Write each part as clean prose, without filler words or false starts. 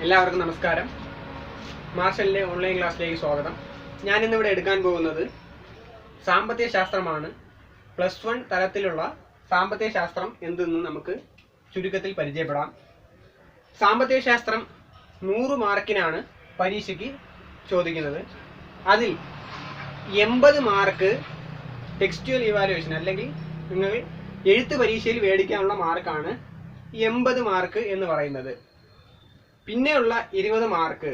എല്ലാവർക്കും നമസ്കാരം. മാർഷലിന്റെ ഓൺലൈൻ ക്ലാസ്സിലേക്ക് സ്വാഗതം. ഞാൻ ഇന്നിവിടെ എടുക്കാൻ പോകുന്നത് സാമ്പത്തിക ശാസ്ത്രമാണ്. +1 തലത്തിലുള്ള സാമ്പത്തിക ശാസ്ത്രം എന്തെന്ന് നമുക്ക് ചുരുക്കത്തിൽ പരിചയപ്പെടാം. സാമ്പത്തിക ശാസ്ത്രം 100 മാർക്കിനാണ് പരീക്ഷയ്ക്ക് ചോദിക്കുന്നത്. അതിൽ 80 മാർക്ക് ടെക്സ്റ്റുവൽ ഇവാലുവേഷൻ അല്ലെങ്കിൽ നിങ്ങൾ എഴുത്ത് പരീക്ഷയിൽ മേടിക്കാനുള്ള മാർക്കാണ് 80 മാർക്ക് എന്ന് പറയുന്നത്. പിന്നെയുള്ള 20 മാർക്ക്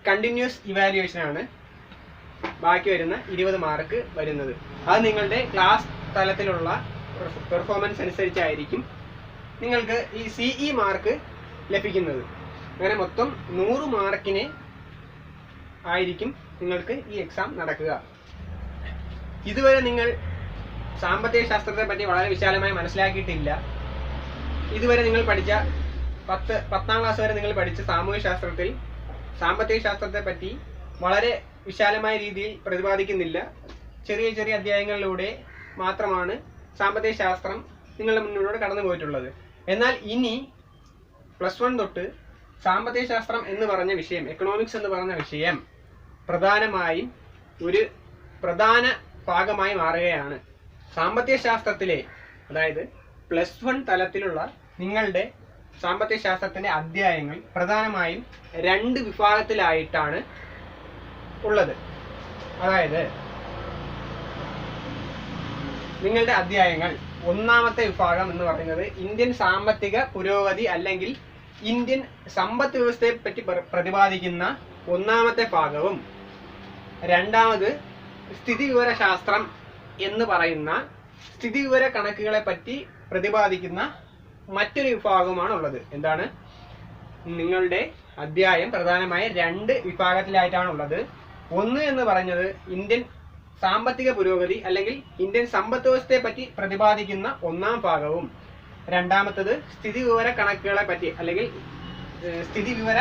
കണ്ടിന്യൂസ് ഇവാലുവേഷൻ ആണ്. ബാക്കി വരുന്ന 20 മാർക്ക് വരുന്നത് അത് നിങ്ങളുടെ ക്ലാസ് തലത്തിലുള്ള പെർഫോമൻസ് അനുസരിച്ചായിരിക്കും നിങ്ങൾക്ക് ഈ CE മാർക്ക് ലഭിക്കുന്നത്. അങ്ങനെ മൊത്തം 100 മാർക്കിന് ആയിരിക്കും നിങ്ങൾക്ക് ഈ എക്സാം നടക്കുക. ഇതുവരെ നിങ്ങൾ സാമ്പത്തിക ശാസ്ത്രത്തെ പറ്റി വളരെ വിശാലമായി മനസ്സിലാക്കിയിട്ടില്ല. ഇതുവരെ നിങ്ങൾ പഠിച്ച 10ാം ക്ലാസ് വരെ നിങ്ങൾ പഠിച്ച സാമൂഹ്യ ശാസ്ത്രത്തിൽ സാമ്പത്തിക ശാസ്ത്രത്തെ പറ്റി വളരെ വിശാലമായ രീതിയിൽ പ്രതിപാദിക്കുന്നില്ല. ചെറിയ ചെറിയ അധ്യായങ്ങളിലൂടെ മാത്രമാണ് സാമ്പത്തിക ശാസ്ത്രം നിങ്ങളുടെ മുന്നിലൂടെ കടന്നു പോയിട്ടുള്ളത്. എന്നാൽ ഇനി +1 തൊട്ട് സാമ്പത്തിക ശാസ്ത്രം എന്ന് പറഞ്ഞ വിഷയം, എക്കണോമിക്സ് എന്ന് പറഞ്ഞ വിഷയം പ്രധാനമായും ഒരു പ്രധാന ഭാഗമായി മാറുകയാണ്. സാമ്പത്തിക ശാസ്ത്രത്തിലെ അതായത് +1 തലത്തിലുള്ള നിങ്ങളുടെ സാമ്പത്തിക ശാസ്ത്രത്തിന്റെ അധ്യായങ്ങൾ പ്രധാനമായും 2 വിഭാഗത്തിലായിട്ടാണ് ഉള്ളത്. അതായത് നിങ്ങളുടെ അധ്യായങ്ങൾ ഒന്നാമത്തെ വിഭാഗം എന്ന് പറയുന്നത് ഇന്ത്യൻ സാമ്പത്തിക പുരോഗതി അല്ലെങ്കിൽ ഇന്ത്യൻ സമ്പദ് വ്യവസ്ഥയെ പറ്റി പ്രതിപാദിക്കുന്ന ഒന്നാമത്തെ ഭാഗവും, രണ്ടാമത് സ്ഥിതിവിവര ശാസ്ത്രം എന്ന് പറയുന്ന സ്ഥിതിവിവര കണക്കുകളെ പറ്റി പ്രതിപാദിക്കുന്ന മറ്റൊരു വിഭാഗമാണ് ഉള്ളത്. എന്താണ്? നിങ്ങളുടെ അധ്യായം പ്രധാനമായും 2 വിഭാഗത്തിലായിട്ടാണ് ഉള്ളത്. ഒന്ന് എന്ന് പറഞ്ഞത് ഇന്ത്യൻ സാമ്പത്തിക പുരോഗതി അല്ലെങ്കിൽ ഇന്ത്യൻ സമ്പദ് വ്യവസ്ഥയെ പറ്റി പ്രതിപാദിക്കുന്ന ഒന്നാം ഭാഗവും, രണ്ടാമത്തത് സ്ഥിതിവിവര കണക്കുകളെ പറ്റി അല്ലെങ്കിൽ സ്ഥിതിവിവര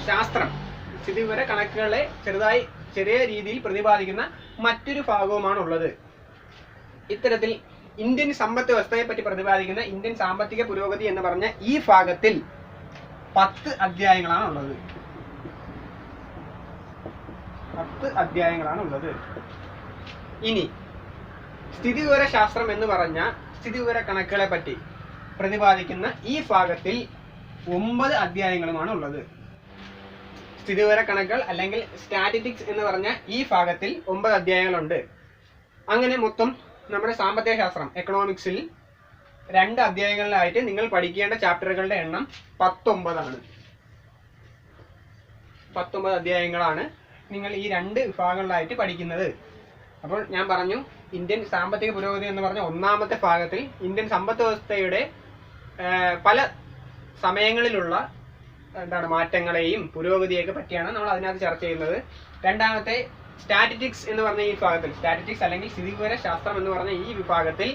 ശാസ്ത്രം, സ്ഥിതിവിവര കണക്കുകളെ ചെറിയ രീതിയിൽ പ്രതിപാദിക്കുന്ന മറ്റൊരു ഭാഗവുമാണ് ഉള്ളത്. ഇത്തരത്തിൽ ഇന്ത്യൻ സമ്പദ് വ്യവസ്ഥയെ പറ്റി പ്രതിപാദിക്കുന്ന ഇന്ത്യൻ സാമ്പത്തിക പുരോഗതി എന്ന് പറഞ്ഞ ഈ ഭാഗത്തിൽ 10 അധ്യായങ്ങളാണ് ഉള്ളത്. 10 അധ്യായങ്ങളാണ് ഉള്ളത്. ഇനി സ്ഥിതിവിവര ശാസ്ത്രം എന്ന് പറഞ്ഞ സ്ഥിതിവിവര കണക്കുകളെ പറ്റി പ്രതിപാദിക്കുന്ന ഈ ഭാഗത്തിൽ 9 അധ്യായങ്ങളുമാണ് ഉള്ളത്. സ്ഥിതിവിവര കണക്കുകൾ അല്ലെങ്കിൽ സ്റ്റാറ്റിസ്റ്റിക്സ് എന്ന് പറഞ്ഞ ഈ ഭാഗത്തിൽ 9 അധ്യായങ്ങളുണ്ട്. അങ്ങനെ മൊത്തം നമ്മുടെ സാമ്പത്തിക ശാസ്ത്രം എക്കണോമിക്സിൽ 2 അധ്യായങ്ങളിലായിട്ട് നിങ്ങൾ പഠിക്കേണ്ട ചാപ്റ്ററുകളുടെ എണ്ണം 19 ആണ്. 19 അധ്യായങ്ങളാണ് നിങ്ങൾ ഈ 2 വിഭാഗങ്ങളിലായിട്ട് പഠിക്കുന്നത്. അപ്പോൾ ഞാൻ പറഞ്ഞു, ഇന്ത്യൻ സാമ്പത്തിക പുരോഗതി എന്ന് പറഞ്ഞ ഒന്നാമത്തെ ഭാഗത്തിൽ ഇന്ത്യൻ സമ്പദ് വ്യവസ്ഥയുടെ പല സമയങ്ങളിലുള്ള മാറ്റങ്ങളെയും പുരോഗതിയൊക്കെ പറ്റിയാണ് നമ്മൾ അതിനകത്ത് ചർച്ച ചെയ്യുന്നത്. രണ്ടാമത്തെ സ്റ്റാറ്റിസ്റ്റിക്സ് എന്ന് പറഞ്ഞ ഈ വിഭാഗത്തിൽ, സ്റ്റാറ്റിസ്റ്റിക്സ് അല്ലെങ്കിൽ സ്ഥിതിവിവര ശാസ്ത്രം എന്ന് പറഞ്ഞ ഈ വിഭാഗത്തിൽ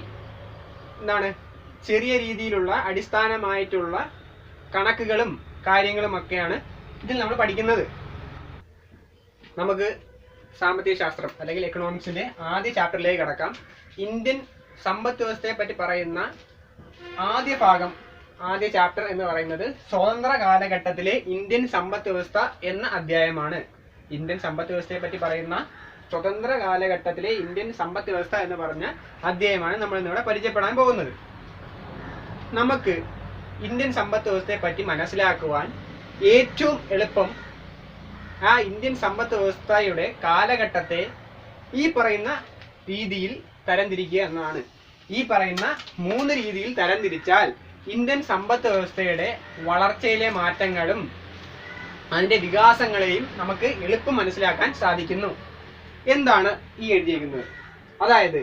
ചെറിയ രീതിയിലുള്ള അടിസ്ഥാനമായിട്ടുള്ള കണക്കുകളും കാര്യങ്ങളും ഒക്കെയാണ് ഇതിൽ നമ്മൾ പഠിക്കുന്നത്. നമുക്ക് സാമ്പത്തിക ശാസ്ത്രം അല്ലെങ്കിൽ എക്കണോമിക്സിന്റെ ആദ്യ ചാപ്റ്ററിലേക്ക് കടക്കാം. ഇന്ത്യൻ സമ്പദ് വ്യവസ്ഥയെ പറ്റി പറയുന്ന ആദ്യ ചാപ്റ്റർ എന്ന് പറയുന്നത് സ്വതന്ത്ര കാലഘട്ടത്തിലെ ഇന്ത്യൻ സമ്പദ് വ്യവസ്ഥ എന്ന അധ്യായമാണ്. ഇന്ത്യൻ സമ്പദ് വ്യവസ്ഥയെ പറ്റി പറയുന്ന സ്വതന്ത്ര കാലഘട്ടത്തിലെ ഇന്ത്യൻ സമ്പദ് വ്യവസ്ഥ എന്ന് പറഞ്ഞ അധ്യായമാണ് നമ്മൾ ഇന്നിവിടെ പരിചയപ്പെടാൻ പോകുന്നത്. നമുക്ക് ഇന്ത്യൻ സമ്പദ് വ്യവസ്ഥയെ പറ്റി മനസ്സിലാക്കുവാൻ ഏറ്റവും എളുപ്പം ആ ഇന്ത്യൻ സമ്പദ് വ്യവസ്ഥയുടെ കാലഘട്ടത്തെ ഈ പറയുന്ന രീതിയിൽ തരംതിരിക്കുക എന്നതാണ്. ഈ പറയുന്ന 3 രീതിയിൽ തരംതിരിച്ചാൽ ഇന്ത്യൻ സമ്പദ് വ്യവസ്ഥയുടെ വളർച്ചയിലെ മാറ്റങ്ങളും അതിന്റെ വികാസങ്ങളെയും നമുക്ക് എളുപ്പം മനസ്സിലാക്കാൻ സാധിക്കുന്നു. എന്താണ് ഈ എഴുതിയിരിക്കുന്നത്? അതായത്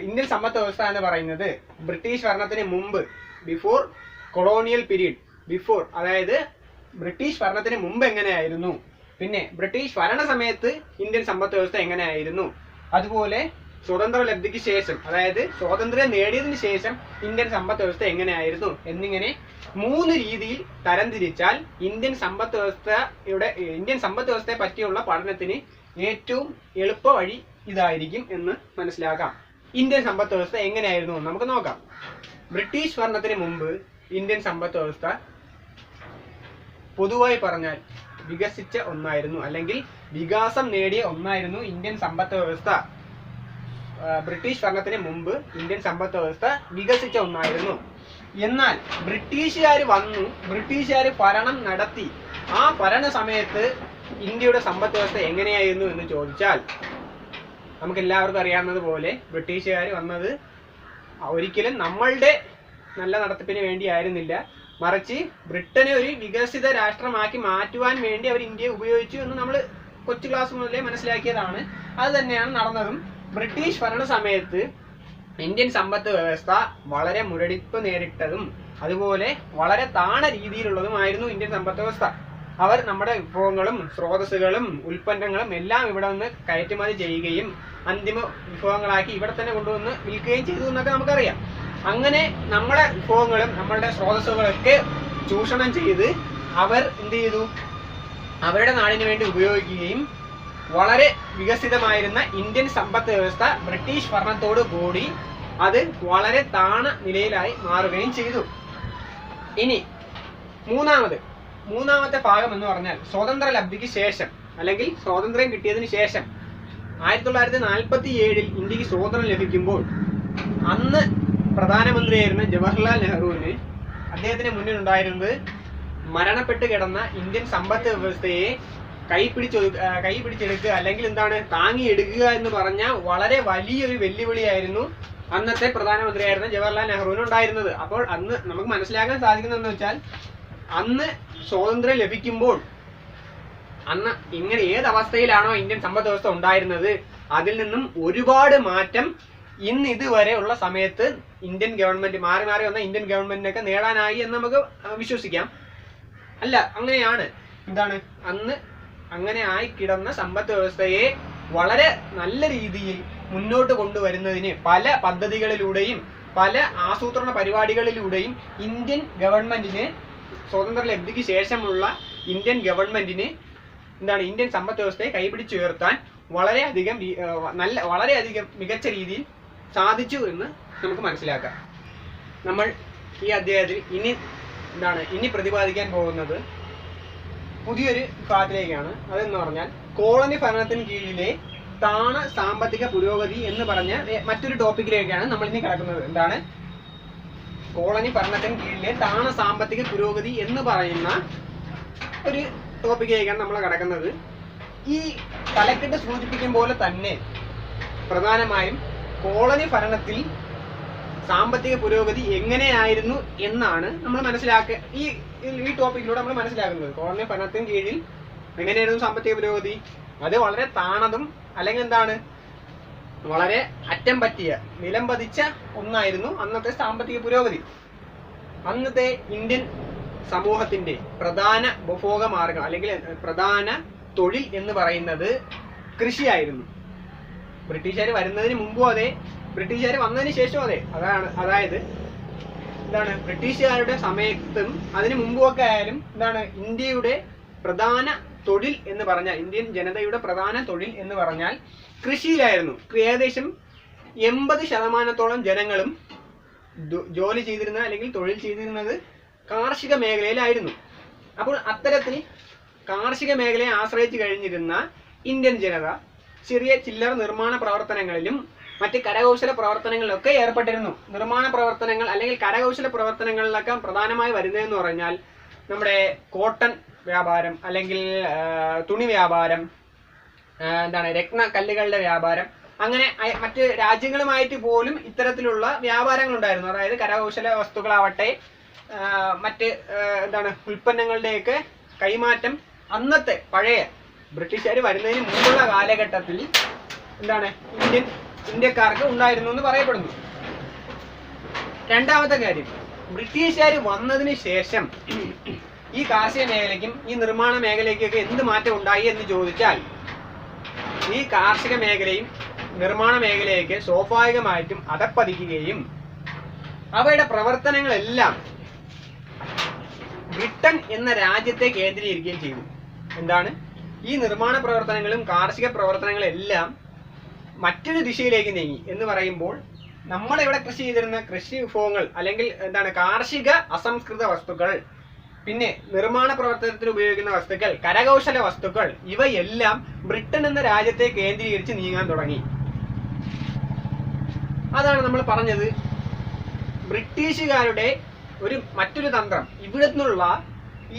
ഇന്ത്യൻ സമ്പദ് വ്യവസ്ഥ എന്ന് പറയുന്നത് ബ്രിട്ടീഷ് ഭരണത്തിന് മുമ്പ്, ബിഫോർ കൊളോണിയൽ പീരീഡ്, അതായത് ബ്രിട്ടീഷ് ഭരണത്തിന് മുമ്പ് എങ്ങനെയായിരുന്നു, പിന്നെ ബ്രിട്ടീഷ് ഭരണ സമയത്ത് ഇന്ത്യൻ സമ്പദ് വ്യവസ്ഥ എങ്ങനെയായിരുന്നു, അതുപോലെ സ്വതന്ത്ര ലബ്ധിക്ക് ശേഷം അതായത് സ്വാതന്ത്ര്യം നേടിയതിനു ശേഷം ഇന്ത്യൻ സമ്പദ് വ്യവസ്ഥ എങ്ങനെയായിരുന്നു എന്നിങ്ങനെ 3 രീതിയിൽ തരംതിരിച്ചാൽ ഇന്ത്യൻ സമ്പദ് വ്യവസ്ഥയെ പറ്റിയുള്ള പഠനത്തിന് ഏറ്റവും എളുപ്പ വഴി ഇതായിരിക്കും എന്ന് മനസ്സിലാക്കാം. ഇന്ത്യൻ സമ്പദ് വ്യവസ്ഥ എങ്ങനെയായിരുന്നു നമുക്ക് നോക്കാം. ബ്രിട്ടീഷ് ഭരണത്തിന് മുമ്പ് ഇന്ത്യൻ സമ്പദ് വ്യവസ്ഥ പൊതുവായി പറഞ്ഞാൽ വികസിച്ച ഒന്നായിരുന്നു, അല്ലെങ്കിൽ വികാസം നേടിയ ഒന്നായിരുന്നു ഇന്ത്യൻ സമ്പദ് വ്യവസ്ഥ. ബ്രിട്ടീഷ് ഭരണത്തിന് മുമ്പ് ഇന്ത്യൻ സമ്പദ് വ്യവസ്ഥ വികസിച്ച ഒന്നായിരുന്നു. എന്നാൽ ബ്രിട്ടീഷുകാർ വന്നു, ബ്രിട്ടീഷുകാർ ഭരണം നടത്തി. ആ ഭരണ സമയത്ത് ഇന്ത്യയുടെ സമ്പദ് വ്യവസ്ഥ എങ്ങനെയായിരുന്നു എന്ന് ചോദിച്ചാൽ, നമുക്ക് എല്ലാവർക്കും അറിയാവുന്നത് പോലെ ബ്രിട്ടീഷുകാർ വന്നത് ഒരിക്കലും നമ്മളുടെ നല്ല നടത്തിപ്പിന് വേണ്ടി ആയിരുന്നില്ല, മറിച്ച് ബ്രിട്ടനെ ഒരു വികസിത രാഷ്ട്രമാക്കി മാറ്റുവാൻ വേണ്ടി അവർ ഇന്ത്യയെ ഉപയോഗിച്ചു എന്ന് നമ്മൾ കൊച്ചു ക്ലാസ് മുതലേ മനസ്സിലാക്കിയതാണ്. അത് തന്നെയാണ് നടന്നതും. ബ്രിട്ടീഷ് ഭരണ സമയത്ത് ഇന്ത്യൻ സമ്പദ് വ്യവസ്ഥ വളരെ മുരടിപ്പ് നേരിട്ടതും അതുപോലെ വളരെ താണ രീതിയിലുള്ളതുമായിരുന്നു ഇന്ത്യൻ സമ്പദ് വ്യവസ്ഥ. അവർ നമ്മുടെ വിഭവങ്ങളും സ്രോതസ്സുകളും ഉൽപ്പന്നങ്ങളും എല്ലാം ഇവിടെ നിന്ന് കയറ്റുമതി ചെയ്യുകയും അന്തിമ വിഭവങ്ങളാക്കി ഇവിടെ തന്നെ കൊണ്ടുവന്ന് വിൽക്കുകയും ചെയ്തു എന്നൊക്കെ നമുക്കറിയാം. അങ്ങനെ നമ്മുടെ വിഭവങ്ങളും നമ്മളുടെ സ്രോതസ്സുകളൊക്കെ ചൂഷണം ചെയ്ത് അവർ എന്ത് ചെയ്തു, അവരുടെ നാടിന് വേണ്ടി ഉപയോഗിക്കുകയും വളരെ വികസിതമായിരുന്ന ഇന്ത്യൻ സമ്പദ് വ്യവസ്ഥ ബ്രിട്ടീഷ് ഭരണത്തോടു കൂടി അത് വളരെ താണ നിലയിലായി മാറുകയും ചെയ്തു. ഇനി മൂന്നാമത്തെ ഭാഗം എന്ന് പറഞ്ഞാൽ സ്വതന്ത്ര ലബ്ധിക്ക് ശേഷം, അല്ലെങ്കിൽ സ്വാതന്ത്ര്യം കിട്ടിയതിന് ശേഷം 1947 ഇന്ത്യക്ക് സ്വാതന്ത്ര്യം ലഭിക്കുമ്പോൾ അന്ന് പ്രധാനമന്ത്രിയായിരുന്ന ജവഹർലാൽ നെഹ്റുവിന് അദ്ദേഹത്തിന് മുന്നിലുണ്ടായിരുന്നത് മരണപ്പെട്ട് കിടന്ന ഇന്ത്യൻ സമ്പദ് വ്യവസ്ഥയെ കൈപിടിച്ചെടുക്കുക, അല്ലെങ്കിൽ എന്താണ് താങ്ങിയെടുക്കുക എന്ന് പറഞ്ഞ വളരെ വലിയൊരു വെല്ലുവിളിയായിരുന്നു അന്നത്തെ പ്രധാനമന്ത്രിയായിരുന്ന ജവഹർലാൽ നെഹ്റുവിന് ഉണ്ടായിരുന്നത്. അപ്പോൾ അന്ന് നമുക്ക് മനസ്സിലാക്കാൻ സാധിക്കുന്നതെന്ന് വെച്ചാൽ, അന്ന് സ്വാതന്ത്ര്യം ലഭിക്കുമ്പോൾ അന്ന് ഇങ്ങനെ ഏതവസ്ഥയിലാണോ ഇന്ത്യൻ സമ്പദ് വ്യവസ്ഥ ഉണ്ടായിരുന്നത് അതിൽ നിന്നും ഒരുപാട് മാറ്റം ഇന്ന് ഇതുവരെ ഉള്ള സമയത്ത് ഇന്ത്യൻ ഗവൺമെന്റ് മാറി വന്ന ഇന്ത്യൻ ഗവൺമെന്റിനൊക്കെ നേടാനായി എന്ന് നമുക്ക് വിശ്വസിക്കാം. അല്ല, അങ്ങനെയാണ്. എന്താണ്, അന്ന് അങ്ങനെ ആയി കിടന്ന സമ്പദ് വ്യവസ്ഥയെ വളരെ നല്ല രീതിയിൽ മുന്നോട്ട് കൊണ്ടുവരുന്നതിന് പല പദ്ധതികളിലൂടെയും പല ആസൂത്രണ പരിപാടികളിലൂടെയും ഇന്ത്യൻ ഗവൺമെന്റിന്, സ്വാതന്ത്ര്യ ലബ്ധിക്ക് ശേഷമുള്ള ഇന്ത്യൻ ഗവൺമെന്റിന് ഇന്ത്യൻ സമ്പദ് വ്യവസ്ഥയെ കൈപിടിച്ചുയർത്താൻ വളരെയധികം മികച്ച രീതിയിൽ സാധിച്ചു എന്ന് നമുക്ക് മനസ്സിലാക്കാം. നമ്മൾ ഈ അധ്യായത്തിൽ ഇനി പ്രതിപാദിക്കാൻ പോകുന്നത് പുതിയൊരു ഭാഗത്തിലേക്കാണ്. അതെന്ന് പറഞ്ഞാൽ കോളനി ഭരണത്തിന് കീഴിലെ താണ സാമ്പത്തിക പുരോഗതി എന്ന് പറഞ്ഞ മറ്റൊരു ടോപ്പിക്കിലേക്കാണ് നമ്മൾ ഇനി കിടക്കുന്നത്. എന്താണ് കോളനി ഭരണത്തിന് കീഴിലെ താണ സാമ്പത്തിക പുരോഗതി എന്ന് പറയുന്ന ഒരു ടോപ്പിക്കിലേക്കാണ് നമ്മൾ കിടക്കുന്നത്. ഈ തലക്കെട്ട് സൂചിപ്പിക്കും പോലെ തന്നെ പ്രധാനമായും കോളനി ഭരണത്തിൽ സാമ്പത്തിക പുരോഗതി എങ്ങനെയായിരുന്നു എന്നാണ് നമ്മൾ ഈ ടോപ്പിക്കിലൂടെ നമ്മൾ മനസ്സിലാക്കുന്നത്. കോളനി ഭരണത്തിന് കീഴിൽ എങ്ങനെയായിരുന്നു സാമ്പത്തിക പുരോഗതി? അത് വളരെ താണതും, അല്ലെങ്കിൽ വളരെ അറ്റം പറ്റിയ, നിലം പതിച്ച ഒന്നായിരുന്നു അന്നത്തെ സാമ്പത്തിക പുരോഗതി. അന്നത്തെ ഇന്ത്യൻ സമൂഹത്തിന്റെ പ്രധാന ഉപഭോഗ മാർഗം, അല്ലെങ്കിൽ പ്രധാന തൊഴിൽ എന്ന് പറയുന്നത് കൃഷിയായിരുന്നു. ബ്രിട്ടീഷുകാർ വരുന്നതിന് മുമ്പും അതെ, ബ്രിട്ടീഷുകാർ വന്നതിന് ശേഷം അതെ. അതായത് ബ്രിട്ടീഷുകാരുടെ സമയത്തും അതിന് മുമ്പുമൊക്കെ ആയാലും ഇന്ത്യയുടെ പ്രധാന തൊഴിൽ എന്ന് പറഞ്ഞാൽ, ഇന്ത്യൻ ജനതയുടെ പ്രധാന തൊഴിൽ എന്ന് പറഞ്ഞാൽ കൃഷിയിലായിരുന്നു. ഏകദേശം 80% ജനങ്ങളും ജോലി ചെയ്തിരുന്ന, അല്ലെങ്കിൽ തൊഴിൽ ചെയ്തിരുന്നത് കാർഷിക മേഖലയിലായിരുന്നു. അപ്പോൾ അത്തരത്തിൽ കാർഷിക മേഖലയെ ആശ്രയിച്ച് കഴിഞ്ഞിരുന്ന ഇന്ത്യൻ ജനത ചെറിയ ചില്ലറ നിർമ്മാണ പ്രവർത്തനങ്ങളിലും മറ്റ് കരകൗശല പ്രവർത്തനങ്ങളിലൊക്കെ ഏർപ്പെട്ടിരുന്നു. നിർമ്മാണ പ്രവർത്തനങ്ങൾ അല്ലെങ്കിൽ കരകൗശല പ്രവർത്തനങ്ങളിലൊക്കെ പ്രധാനമായി വരുന്നതെന്ന് പറഞ്ഞാൽ നമ്മുടെ കോട്ടൺ വ്യാപാരം, അല്ലെങ്കിൽ തുണി വ്യാപാരം, രത്ന കല്ലുകളുടെ വ്യാപാരം, അങ്ങനെ മറ്റ് രാജ്യങ്ങളുമായിട്ട് പോലും ഇത്തരത്തിലുള്ള വ്യാപാരങ്ങൾ ഉണ്ടായിരുന്നു. അതായത് കരകൗശല വസ്തുക്കളാവട്ടെ, മറ്റ് ഉൽപ്പന്നങ്ങളുടെയൊക്കെ കൈമാറ്റം അന്നത്തെ പഴയ ബ്രിട്ടീഷുകാർ വരുന്നതിന് മുമ്പുള്ള കാലഘട്ടത്തിൽ ഇന്ത്യക്കാർക്ക് ഉണ്ടായിരുന്നു എന്ന് പറയപ്പെടുന്നു. രണ്ടാമത്തെ കാര്യം, ബ്രിട്ടീഷുകാർ വന്നതിന് ശേഷം ഈ കാർഷിക മേഖലയ്ക്കും ഈ നിർമ്മാണ മേഖലയ്ക്കൊക്കെ എന്ത് മാറ്റം ഉണ്ടായി എന്ന് ചോദിച്ചാൽ, ഈ കാർഷിക മേഖലയും നിർമ്മാണ മേഖലയൊക്കെ സ്വാഭാവികമായിട്ടും അധപ്പതിക്കുകയും അവയുടെ പ്രവർത്തനങ്ങളെല്ലാം ബ്രിട്ടൻ എന്ന രാജ്യത്തെ കേന്ദ്രീകരിക്കുകയും ചെയ്തു. ഈ നിർമ്മാണ പ്രവർത്തനങ്ങളും കാർഷിക പ്രവർത്തനങ്ങളെല്ലാം മറ്റൊരു ദിശയിലേക്ക് നീങ്ങി എന്ന് പറയുമ്പോൾ, നമ്മളിവിടെ കൃഷി ചെയ്തിരുന്ന കൃഷി വിഭവങ്ങൾ, അല്ലെങ്കിൽ കാർഷിക അസംസ്കൃത വസ്തുക്കൾ പിന്നെ നിർമ്മാണ പ്രവർത്തനത്തിന് ഉപയോഗിക്കുന്ന വസ്തുക്കൾ, കരകൗശല വസ്തുക്കൾ, ഇവയെല്ലാം ബ്രിട്ടൻ എന്ന രാജ്യത്തെ കേന്ദ്രീകരിച്ച് നീങ്ങാൻ തുടങ്ങി. അതാണ് നമ്മൾ പറഞ്ഞത്, ബ്രിട്ടീഷുകാരുടെ മറ്റൊരു തന്ത്രം ഇവിടെ നിന്നുള്ള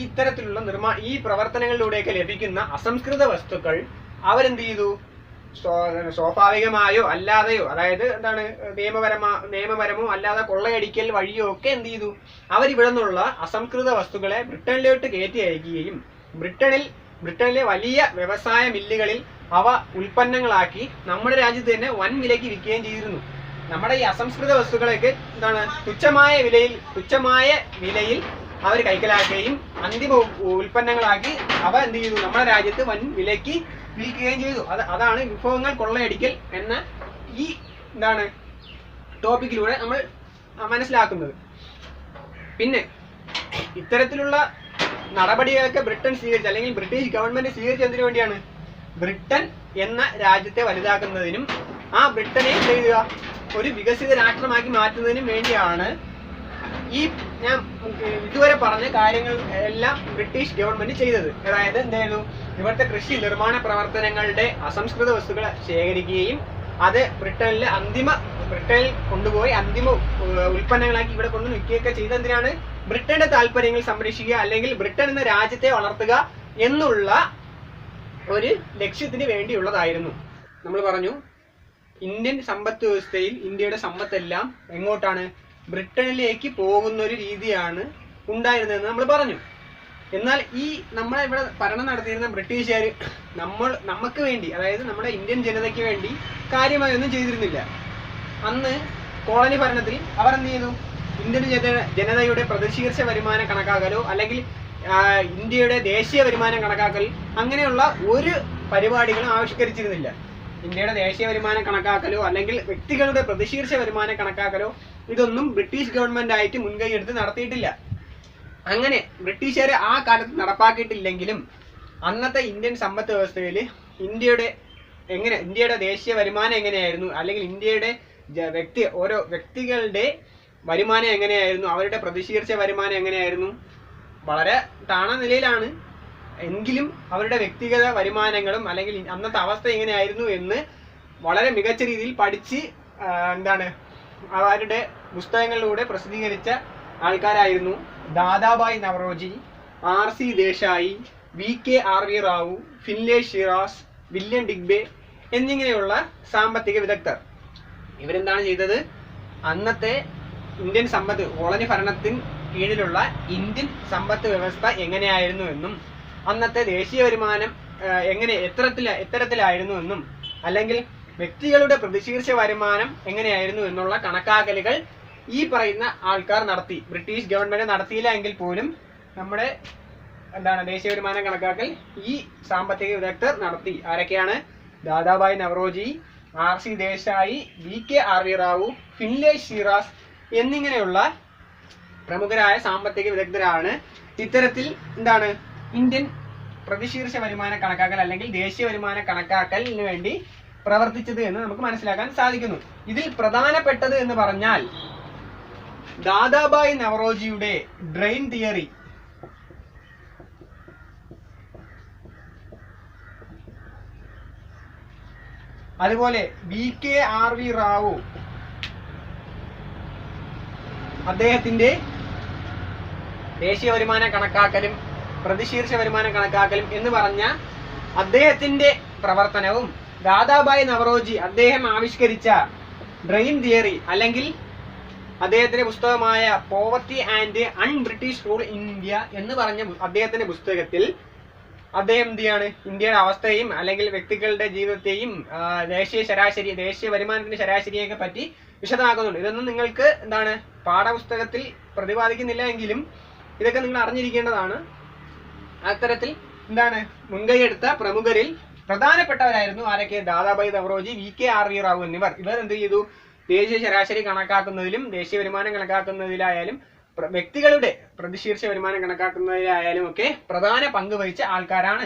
ഇത്തരത്തിലുള്ള ഈ പ്രവർത്തനങ്ങളിലൂടെയൊക്കെ ലഭിക്കുന്ന അസംസ്കൃത വസ്തുക്കൾ അവരെന്ത് ചെയ്തു, സ്വാഭാവികമായോ അല്ലാതെയോ, അതായത് എന്താണ് നിയമപരമോ അല്ലാതെ കൊള്ളയടിക്കൽ വഴിയോ ഒക്കെ എന്ത് ചെയ്തു, അവരിവിടെ നിന്നുള്ള അസംസ്കൃത വസ്തുക്കളെ ബ്രിട്ടനിലോട്ട് കയറ്റി അയക്കുകയും ബ്രിട്ടനിലെ വലിയ വ്യവസായ മില്ലുകളിൽ അവ ഉൽപ്പന്നങ്ങളാക്കി നമ്മുടെ രാജ്യത്ത് തന്നെ വൻ വിലയ്ക്ക് വിൽക്കുകയും ചെയ്തിരുന്നു. നമ്മുടെ ഈ അസംസ്കൃത വസ്തുക്കളൊക്കെ എന്താണ് തുച്ഛമായ വിലയിൽ അവർ കൈക്കലാക്കുകയും അന്തിമ ഉൽപ്പന്നങ്ങളാക്കി അവ എന്ത് ചെയ്തു, നമ്മുടെ രാജ്യത്ത് വൻ വിലയ്ക്ക് വിൽക്കുകയും ചെയ്തു. അതാണ് വിഭവങ്ങൾ കൊള്ളയടിക്കൽ എന്ന ഈ ടോപ്പിക്കിലൂടെ നമ്മൾ മനസ്സിലാക്കുന്നത്. പിന്നെ ഇത്തരത്തിലുള്ള നടപടികളൊക്കെ ബ്രിട്ടൻ സ്വീകരിച്ചു, അല്ലെങ്കിൽ ബ്രിട്ടീഷ് ഗവൺമെന്റ് സ്വീകരിച്ചതിനു വേണ്ടിയാണ്, ബ്രിട്ടൻ എന്ന രാജ്യത്തെ വലുതാക്കുന്നതിനും ആ ബ്രിട്ടനെ എന്ത് ചെയ്യുക, ഒരു വികസിത രാഷ്ട്രമാക്കി മാറ്റുന്നതിനും വേണ്ടിയാണ് ഈ ഞാൻ ഇതുവരെ പറഞ്ഞ കാര്യങ്ങൾ എല്ലാം ബ്രിട്ടീഷ് ഗവൺമെന്റ് ചെയ്തത്. അതായത് എന്തായിരുന്നു, ഇവിടുത്തെ കൃഷി നിർമ്മാണ പ്രവർത്തനങ്ങളുടെ അസംസ്കൃത വസ്തുക്കൾ ശേഖരിക്കുകയും അത് ബ്രിട്ടനിൽ കൊണ്ടുപോയി അന്തിമ ഉൽപ്പന്നങ്ങളാക്കി ഇവിടെ കൊണ്ട് വിൽക്കുകയൊക്കെ ചെയ്തെന്തിനാണ്, ബ്രിട്ടന്റെ താല്പര്യങ്ങൾ സംരക്ഷിക്കുക, അല്ലെങ്കിൽ ബ്രിട്ടൻ എന്ന രാജ്യത്തെ വളർത്തുക എന്നുള്ള ഒരു ലക്ഷ്യത്തിന് വേണ്ടിയുള്ളതായിരുന്നു. നമ്മൾ പറഞ്ഞു, ഇന്ത്യൻ സമ്പദ് വ്യവസ്ഥയിൽ ഇന്ത്യയുടെ സമ്പത്തെല്ലാം എങ്ങോട്ടാണ്, ബ്രിട്ടനിലേക്ക് പോകുന്ന ഒരു രീതിയാണ് ഉണ്ടായിരുന്നതെന്ന് നമ്മൾ പറഞ്ഞു. എന്നാൽ ഈ നമ്മളെ ഇവിടെ ഭരണം നടത്തിയിരുന്ന ബ്രിട്ടീഷുകാർ നമുക്ക് വേണ്ടി, അതായത് നമ്മുടെ ഇന്ത്യൻ ജനതയ്ക്ക് വേണ്ടി കാര്യമായൊന്നും ചെയ്തിരുന്നില്ല. അന്ന് കോളനി ഭരണത്തിൽ അവർ എന്ത് ചെയ്തു, ഇന്ത്യൻ ജനതയുടെ പ്രതിശീർഷ വരുമാനം കണക്കാക്കലോ അല്ലെങ്കിൽ ഇന്ത്യയുടെ ദേശീയ വരുമാനം കണക്കാക്കൽ അങ്ങനെയുള്ള ഒരു പരിപാടികളും ആവിഷ്കരിച്ചിരുന്നില്ല. ഇന്ത്യയുടെ ദേശീയ വരുമാനം കണക്കാക്കലോ അല്ലെങ്കിൽ വ്യക്തികളുടെ പ്രതിശീർഷ വരുമാനം കണക്കാക്കലോ ഇതൊന്നും ബ്രിട്ടീഷ് ഗവൺമെന്റ് ആയിട്ട് മുൻകൈ എടുത്ത് നടത്തിയിട്ടില്ല. അങ്ങനെ ബ്രിട്ടീഷുകാർ ആ കാലത്ത് നടപ്പാക്കിയിട്ടില്ലെങ്കിലും അന്നത്തെ ഇന്ത്യൻ സമ്പദ് വ്യവസ്ഥയിൽ ഇന്ത്യയുടെ ദേശീയ വരുമാനം എങ്ങനെയായിരുന്നു, അല്ലെങ്കിൽ ഇന്ത്യയുടെ ഓരോ വ്യക്തികളുടെ വരുമാനം എങ്ങനെയായിരുന്നു, അവരുടെ പ്രതിശീർഷ വരുമാനം എങ്ങനെയായിരുന്നു, വളരെ താണ നിലയിലാണ്. എങ്കിലും അവരുടെ വ്യക്തിഗത വരുമാനങ്ങളും അല്ലെങ്കിൽ അന്നത്തെ അവസ്ഥ എങ്ങനെയായിരുന്നു എന്ന് വളരെ മികച്ച രീതിയിൽ പഠിച്ച് അവരുടെ പുസ്തകങ്ങളിലൂടെ പ്രസിദ്ധീകരിച്ച ആൾക്കാരായിരുന്നു Dadabhai Naoroji, R.C. Desai, V.K.R.V. Rao, Findlay Shirras, William Digby എന്നിങ്ങനെയുള്ള സാമ്പത്തിക വിദഗ്ധർ. ഇവരെന്താണ് ചെയ്തത്, അന്നത്തെ ഇന്ത്യൻ കോളനി ഭരണത്തിന് കീഴിലുള്ള ഇന്ത്യൻ സമ്പദ് വ്യവസ്ഥ എങ്ങനെയായിരുന്നു എന്നും അന്നത്തെ ദേശീയ വരുമാനം എത്തരത്തിലായിരുന്നു എന്നും അല്ലെങ്കിൽ വ്യക്തികളുടെ പ്രതിശീർഷ വരുമാനം എങ്ങനെയായിരുന്നു എന്നുള്ള കണക്കാക്കലുകൾ ഈ പറയുന്ന ആൾക്കാർ നടത്തി. ബ്രിട്ടീഷ് ഗവൺമെന്റ് നടത്തിയില്ല എങ്കിൽ പോലും നമ്മുടെ ദേശീയ വരുമാനം കണക്കാക്കൽ ഈ സാമ്പത്തിക വിദഗ്ധർ നടത്തി. ആരൊക്കെയാണ്, Dadabhai Naoroji, R.C. Desai, V.K.R.V. Rao, Findlay Shiraz എന്നിങ്ങനെയുള്ള പ്രമുഖരായ സാമ്പത്തിക വിദഗ്ധരാണ് ഇത്തരത്തിൽ ഇന്ത്യൻ പ്രതിശീർഷ വരുമാന കണക്കാക്കൽ അല്ലെങ്കിൽ ദേശീയ വരുമാന കണക്കാക്കലിന് വേണ്ടി പ്രവർത്തിച്ചത് എന്ന് നമുക്ക് മനസ്സിലാക്കാൻ സാധിക്കുന്നു. ഇതിൽ പ്രധാനപ്പെട്ടത് എന്ന് പറഞ്ഞാൽ ദാദാഭായ് നവറോജിയുടെ ഡ്രെയിൻ തിയറി, അതുപോലെ V.K.R.V. റാവു അദ്ദേഹത്തിന്റെ ദേശീയ വരുമാന കണക്കാക്കലും പ്രതിശീർഷ വരുമാന കണക്കാക്കലും എന്ന് പറഞ്ഞ അദ്ദേഹത്തിന്റെ പ്രവർത്തനവും ദാദാഭായ് നവറോജി അദ്ദേഹം ആവിഷ്കരിച്ച ഡ്രെയിൻ തിയറി അല്ലെങ്കിൽ അദ്ദേഹത്തിന്റെ പുസ്തകമായ poverty and un-British rule in India എന്ന് പറഞ്ഞ അദ്ദേഹത്തിന്റെ പുസ്തകത്തിൽ അദ്ദേഹം ഇന്ത്യയുടെ അവസ്ഥയും അല്ലെങ്കിൽ വ്യക്തികളുടെ ജീവിതത്തെയും ദേശീയ വരുമാനത്തിന്റെ ശരാശരിയൊക്കെ പറ്റി വിശദമാക്കുന്നുണ്ട്. ഇതൊന്നും നിങ്ങൾക്ക് പാഠപുസ്തകത്തിൽ പ്രതിപാദിക്കുന്നില്ല എങ്കിലും ഇതൊക്കെ നിങ്ങൾ അറിഞ്ഞിരിക്കേണ്ടതാണ്. അത്തരത്തിൽ മുൻകൈയെടുത്ത പ്രമുഖരിൽ പ്രധാനപ്പെട്ടവരായിരുന്നു ആരൊക്കെ, ദാദാഭായ് നവറോജി, V.K.R.V. റാവു എന്നിവർ. ഇവർ എന്ത് ചെയ്തു, ദേശീയ ശരാശരി കണക്കാക്കുന്നതിലും ദേശീയ വരുമാനം കണക്കാക്കുന്നതിലായാലും വ്യക്തികളുടെ പ്രതിശീർഷ വരുമാനം കണക്കാക്കുന്നതിലായാലും ഒക്കെ പ്രധാന പങ്ക് വഹിച്ച ആൾക്കാരാണ്.